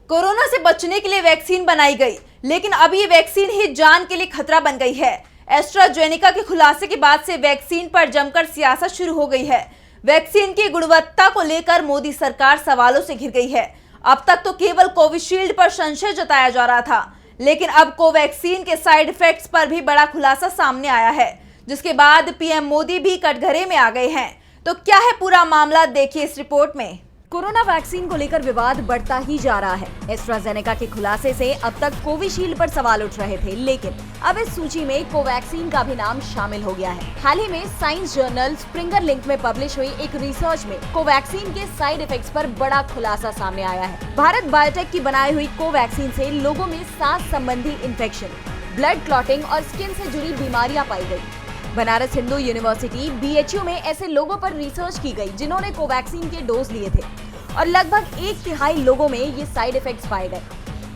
Corona से बचने के लिए वैक्सीन बनाई गई, लेकिन अब ये वैक्सीन ही जान के लिए खतरा बन गई है। एस्ट्राजेनेका के खुलासे के बाद से वैक्सीन पर जमकर सियासत शुरू हो गई है। वैक्सीन की गुणवत्ता को लेकर मोदी सरकार सवालों से घिर गई है। अब तक तो केवल कोविशील्ड पर संशय जताया जा रहा था, लेकिन अब कोवैक्सीन के साइड इफेक्ट्स पर भी बड़ा खुलासा सामने आया है, जिसके बाद पीएम मोदी भी कटघरे में आ गए हैं। तो क्या है पूरा मामला, देखिए इस रिपोर्ट में। कोरोना वैक्सीन को लेकर विवाद बढ़ता ही जा रहा है। एस्ट्राजेनेका के खुलासे से अब तक कोविशील्ड पर सवाल उठ रहे थे, लेकिन अब इस सूची में कोवैक्सीन का भी नाम शामिल हो गया है। हाल ही में साइंस जर्नल स्प्रिंगर लिंक में पब्लिश हुई एक रिसर्च में कोवैक्सीन के साइड इफेक्ट्स पर बड़ा खुलासा सामने आया है। भारत बायोटेक की बनाई हुई कोवैक्सीन से लोगों में सांस संबंधी इन्फेक्शन, ब्लड क्लॉटिंग और स्किन से जुड़ी बीमारियां पाई गई। बनारस हिंदू यूनिवर्सिटी BHU में ऐसे लोगों पर रिसर्च की गई जिन्होंने कोवैक्सीन के डोज लिए थे और लगभग 1/3 लोगों में ये साइड इफेक्ट्स पाए गए।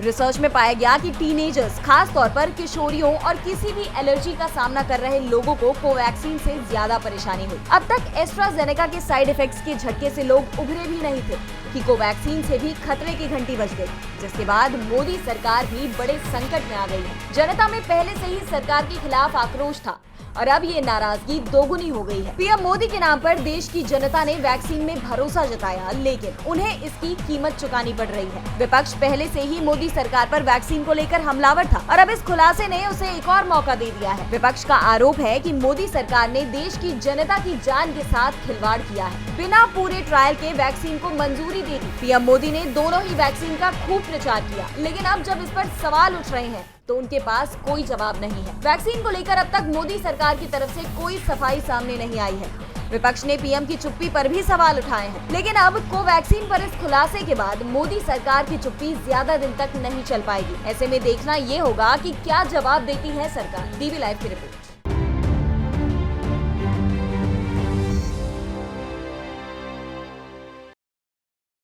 रिसर्च में पाया गया कि टीनेजर्स, खास तौर पर किशोरियों और किसी भी एलर्जी का सामना कर रहे लोगों को कोवैक्सीन से ज्यादा परेशानी हुई। अब तक एस्ट्राजेनेका के साइड इफेक्ट्स के झटके से लोग उभरे भी नहीं थे कि कोवैक्सीन से भी खतरे की घंटी बज गई, जिसके बाद मोदी सरकार भी बड़े संकट में आ गई है। जनता में पहले से ही सरकार के खिलाफ आक्रोश था और अब ये नाराजगी दोगुनी हो गई है। पीएम मोदी के नाम पर देश की जनता ने वैक्सीन में भरोसा जताया, लेकिन उन्हें इसकी कीमत चुकानी पड़ रही है। विपक्ष पहले से ही मोदी सरकार पर वैक्सीन को लेकर हमलावर था और अब इस खुलासे ने उसे एक और मौका दे दिया है। विपक्ष का आरोप है कि मोदी सरकार ने देश की जनता की जान के साथ खिलवाड़ किया है, बिना पूरे ट्रायल के वैक्सीन को मंजूरी दे दी। पीएम मोदी ने दोनों ही वैक्सीन का खूब प्रचार किया, लेकिन अब जब इस पर सवाल उठ रहे हैं तो उनके पास कोई जवाब नहीं है। वैक्सीन को लेकर अब तक मोदी सरकार की तरफ से कोई सफाई सामने नहीं आई है। विपक्ष ने पीएम की चुप्पी पर भी सवाल उठाए हैं, लेकिन अब कोवैक्सीन पर इस खुलासे के बाद मोदी सरकार की चुप्पी ज्यादा दिन तक नहीं चल पाएगी। ऐसे में देखना ये होगा कि क्या जवाब देती है सरकार। DV लाइव की रिपोर्ट।